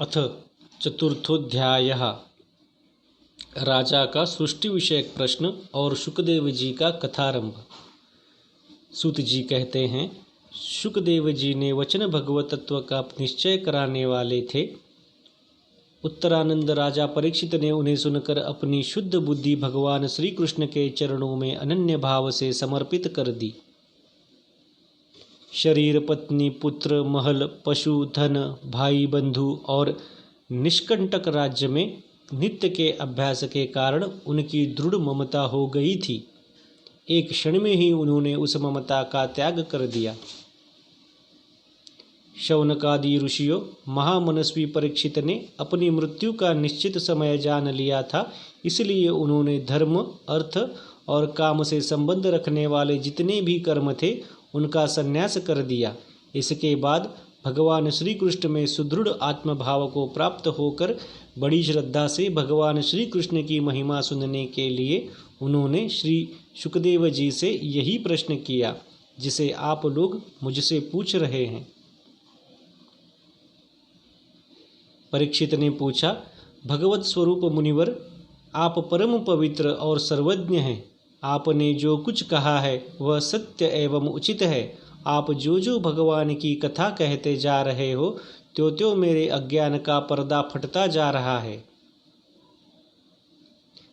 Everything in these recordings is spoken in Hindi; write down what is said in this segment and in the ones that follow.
अथ चतुर्थोध्यायः। राजा का सृष्टि विषयक प्रश्न और शुकदेव जी का कथारंभ। सूत जी कहते हैं, शुकदेव जी ने वचन भगवत तत्व का निश्चय कराने वाले थे। उत्तरानंद राजा परीक्षित ने उन्हें सुनकर अपनी शुद्ध बुद्धि भगवान श्री कृष्ण के चरणों में अनन्य भाव से समर्पित कर दी। शरीर, पत्नी, पुत्र, महल, पशु, धन, भाई, बंधु और निष्कंटक राज्य में नित्य के अभ्यास के कारण उनकी दृढ़ ममता हो गई थी। एक क्षण में ही उन्होंने उस ममता का त्याग कर दिया। शौनकादि ऋषियों, महामनस्वी परीक्षित ने अपनी मृत्यु का निश्चित समय जान लिया था, इसलिए उन्होंने धर्म, अर्थ और काम से संबंध रखने वाले जितने भी कर्म थे उनका संन्यास कर दिया। इसके बाद भगवान श्री कृष्ण में सुदृढ़ आत्मभाव को प्राप्त होकर बड़ी श्रद्धा से भगवान श्री कृष्ण की महिमा सुनने के लिए उन्होंने श्री शुकदेव जी से यही प्रश्न किया जिसे आप लोग मुझसे पूछ रहे हैं। परीक्षित ने पूछा, भगवत स्वरूप मुनिवर, आप परम पवित्र और सर्वज्ञ हैं। आपने जो कुछ कहा है वह सत्य एवं उचित है। आप जो जो भगवान की कथा कहते जा रहे हो त्यों त्यों मेरे अज्ञान का पर्दा फटता जा रहा है।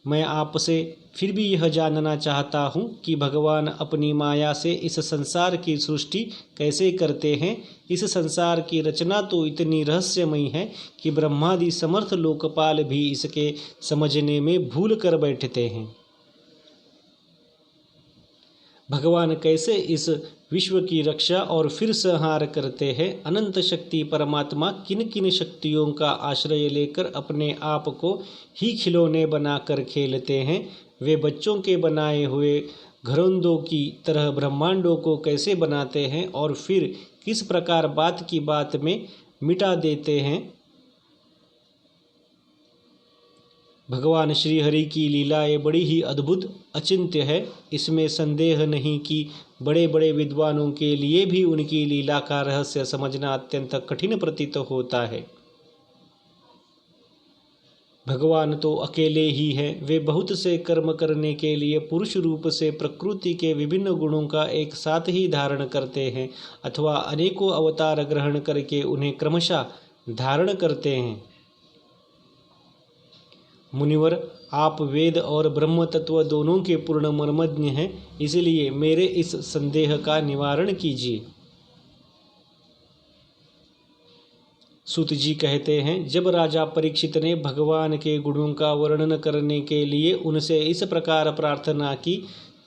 मैं आपसे फिर भी यह जानना चाहता हूँ कि भगवान अपनी माया से इस संसार की सृष्टि कैसे करते हैं। इस संसार की रचना तो इतनी रहस्यमयी है कि ब्रह्मादि समर्थ लोकपाल भी इसके समझने में भूल कर बैठते हैं। भगवान कैसे इस विश्व की रक्षा और फिर संहार करते हैं। अनंत शक्ति परमात्मा किन किन शक्तियों का आश्रय लेकर अपने आप को ही खिलौने बनाकर खेलते हैं। वे बच्चों के बनाए हुए घरौंदों की तरह ब्रह्मांडों को कैसे बनाते हैं और फिर किस प्रकार बात की बात में मिटा देते हैं। भगवान श्री हरि की लीलाएं बड़ी ही अद्भुत अचिंत्य है। इसमें संदेह नहीं कि बड़े बड़े विद्वानों के लिए भी उनकी लीला का रहस्य समझना अत्यंत कठिन प्रतीत होता है। भगवान तो अकेले ही हैं। वे बहुत से कर्म करने के लिए पुरुष रूप से प्रकृति के विभिन्न गुणों का एक साथ ही धारण करते हैं अथवा अनेकों अवतार ग्रहण करके उन्हें क्रमशः धारण करते हैं। मुनिवर, आप वेद और ब्रह्म तत्व दोनों के पूर्ण मर्मज्ञ हैं, इसलिए मेरे इस संदेह का निवारण कीजिए। सूत जी कहते हैं, जब राजा परीक्षित ने भगवान के गुणों का वर्णन करने के लिए उनसे इस प्रकार प्रार्थना की,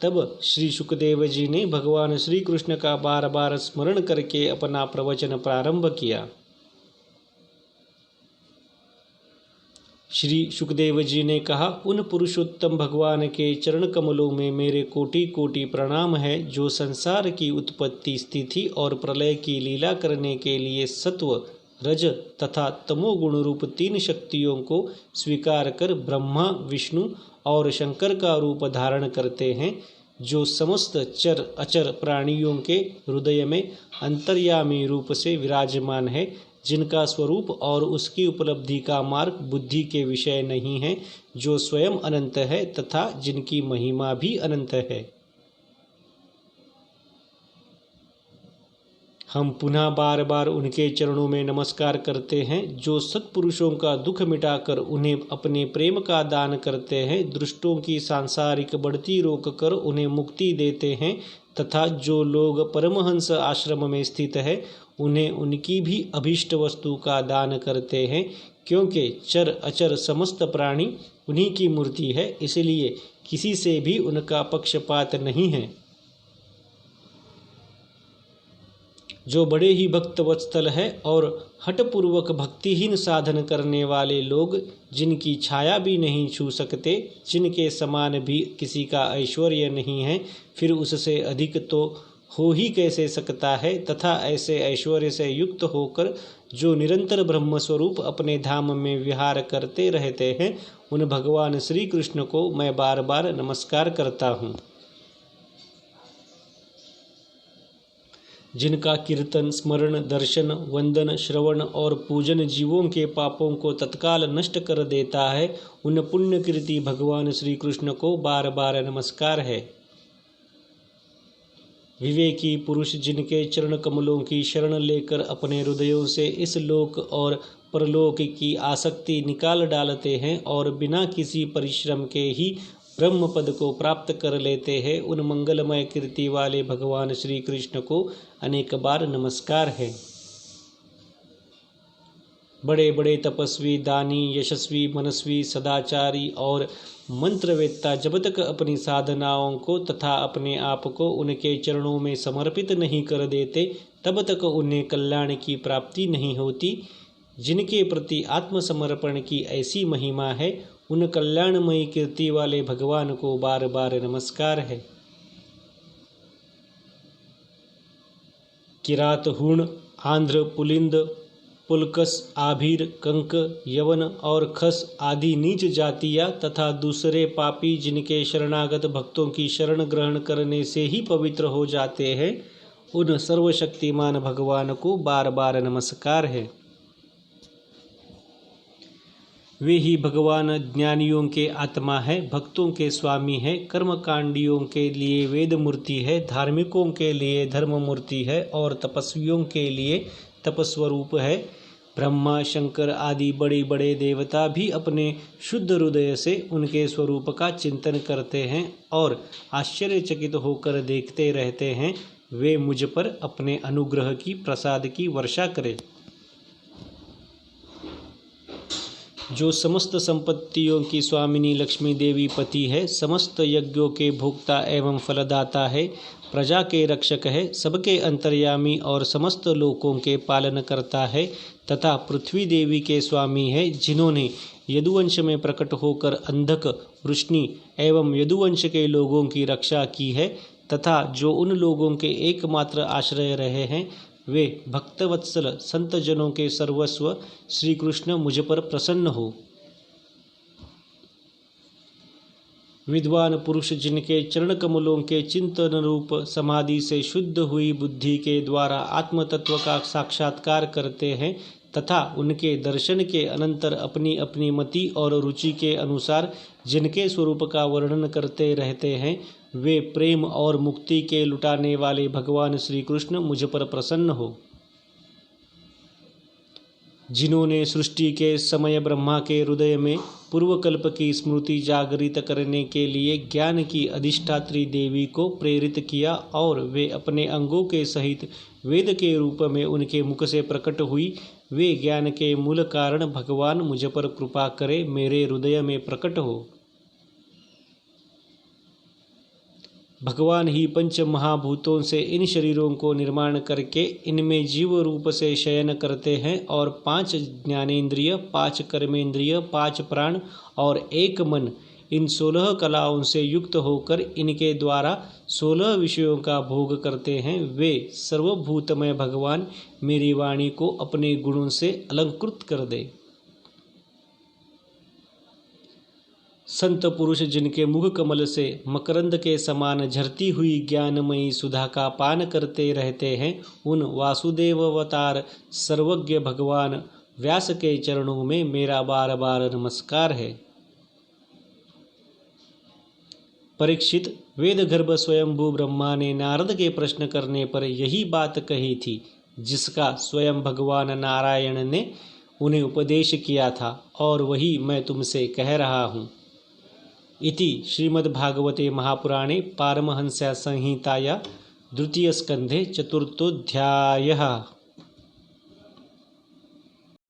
तब श्री शुकदेव जी ने भगवान श्री कृष्ण का बार बार स्मरण करके अपना प्रवचन प्रारंभ किया। श्री शुकदेव जी ने कहा, उन पुरुषोत्तम भगवान के चरण कमलों में मेरे कोटि कोटि प्रणाम है, जो संसार की उत्पत्ति, स्थिति और प्रलय की लीला करने के लिए सत्व, रज तथा तमोगुण रूप तीन शक्तियों को स्वीकार कर ब्रह्मा, विष्णु और शंकर का रूप धारण करते हैं, जो समस्त चर अचर प्राणियों के हृदय में अंतर्यामी रूप से विराजमान है, जिनका स्वरूप और उसकी उपलब्धि का मार्ग बुद्धि के विषय नहीं है, जो स्वयं अनंत है तथा जिनकी महिमा भी अनंत है। हम पुनः बार बार उनके चरणों में नमस्कार करते हैं, जो सत्पुरुषों का दुख मिटाकर उन्हें अपने प्रेम का दान करते हैं, दुष्टों की सांसारिक बढ़ती रोक कर उन्हें मुक्ति देते हैं तथा जो लोग परमहंस आश्रम में स्थित है उन्हें उनकी भी अभीष्ट वस्तु का दान करते हैं, क्योंकि चर अचर समस्त प्राणी उन्हीं की मूर्ति है, इसलिए किसी से भी उनका पक्षपात नहीं है। जो बड़े ही भक्त वत्सल है और हठपूर्वक भक्तिहीन साधन करने वाले लोग, जिनकी छाया भी नहीं छू सकते, जिनके समान भी किसी का ऐश्वर्य नहीं है, फिर उससे अधिक तो हो ही कैसे सकता है। तथा ऐसे ऐश्वर्य से युक्त होकर जो निरंतर ब्रह्म स्वरूप अपने धाम में विहार करते रहते हैं, उन भगवान श्री कृष्ण को मैं बार बार नमस्कार करता हूँ। जिनका कीर्तन, स्मरण, दर्शन, वंदन, श्रवण और पूजन जीवों के पापों को तत्काल नष्ट कर देता है, उन पुण्यकीर्ति भगवान श्री कृष्ण को बार बार नमस्कार है। विवेकी पुरुष जिनके चरण कमलों की शरण लेकर अपने हृदयों से इस लोक और परलोक की आसक्ति निकाल डालते हैं और बिना किसी परिश्रम के ही ब्रह्म पद को प्राप्त कर लेते हैं, उन मंगलमय कीर्ति वाले भगवान श्री कृष्ण को अनेक बार नमस्कार है। बड़े बड़े तपस्वी, दानी, यशस्वी, मनस्वी, सदाचारी और मंत्रवेत्ता जब तक अपनी साधनाओं को तथा अपने आप को उनके चरणों में समर्पित नहीं कर देते, तब तक उन्हें कल्याण की प्राप्ति नहीं होती। जिनके प्रति आत्मसमर्पण की ऐसी महिमा है, उन कल्याणमयी कीर्ति वाले भगवान को बार बार नमस्कार है। किरात, हूण, आंध्र, पुलिंद, पुलकस, आभीर, कंक, यवन और खस आदि नीच जातियाँ तथा दूसरे पापी जिनके शरणागत भक्तों की शरण ग्रहण करने से ही पवित्र हो जाते हैं, उन सर्वशक्तिमान भगवान को बार बार नमस्कार है। वे ही भगवान ज्ञानियों के आत्मा है, भक्तों के स्वामी है, कर्मकांडियों के लिए वेद मूर्ति है, धार्मिकों के लिए धर्म मूर्ति है और तपस्वियों के लिए तपस्वरूप है। ब्रह्मा, शंकर आदि बड़े बड़े देवता भी अपने शुद्ध हृदय से उनके स्वरूप का चिंतन करते हैं और आश्चर्यचकित होकर देखते रहते हैं, वे मुझ पर अपने अनुग्रह की प्रसाद की वर्षा करें। जो समस्त संपत्तियों की स्वामिनी लक्ष्मी देवी पति है, समस्त यज्ञों के भोक्ता एवं फलदाता है, प्रजा के रक्षक है, सबके अंतर्यामी और समस्त लोकों के पालन करता है तथा पृथ्वी देवी के स्वामी है, जिन्होंने यदुवंश में प्रकट होकर अंधक, वृष्णि एवं यदुवंश के लोगों की रक्षा की है तथा जो उन लोगों के एकमात्र आश्रय रहे हैं, वे भक्तवत्सल संत जनों के सर्वस्व श्री कृष्ण मुझ पर प्रसन्न हो। विद्वान पुरुष जिनके चरण कमलों के चिंतन रूप समाधि से शुद्ध हुई बुद्धि के द्वारा आत्म तत्व का साक्षात्कार करते हैं तथा उनके दर्शन के अनंतर अपनी अपनी मति और रुचि के अनुसार जिनके स्वरूप का वर्णन करते रहते हैं, वे प्रेम और मुक्ति के लुटाने वाले भगवान श्री कृष्ण मुझ पर प्रसन्न हो। जिन्होंने सृष्टि के समय ब्रह्मा के हृदय में पूर्वकल्प की स्मृति जागृत करने के लिए ज्ञान की अधिष्ठात्री देवी को प्रेरित किया और वे अपने अंगों के सहित वेद के रूप में उनके मुख से प्रकट हुई, वे ज्ञान के मूल कारण भगवान मुझ पर कृपा करे मेरे हृदय में प्रकट हो। भगवान ही पंच महाभूतों से इन शरीरों को निर्माण करके इनमें जीव रूप से शयन करते हैं और 5 ज्ञानेंद्रिय, 5 कर्मेंद्रिय, 5 प्राण और 1 मन, इन 16 कलाओं से युक्त होकर इनके द्वारा 16 विषयों का भोग करते हैं। वे सर्वभूतमय भगवान मेरी वाणी को अपने गुणों से अलंकृत कर दे। संत पुरुष जिनके मुख कमल से मकरंद के समान झरती हुई ज्ञानमयी सुधा का पान करते रहते हैं, उन वासुदेव अवतार सर्वज्ञ भगवान व्यास के चरणों में मेरा बार बार नमस्कार है। परीक्षित, वेद गर्भ स्वयंभू ब्रह्मा ने नारद के प्रश्न करने पर यही बात कही थी जिसका स्वयं भगवान नारायण ने उन्हें उपदेश किया था और वही मैं तुमसे कह रहा हूँ। इति श्रीमद्भागवते महापुराणे पारमहंस्या संहिताया 2 स्कन्धे 4 अध्यायः।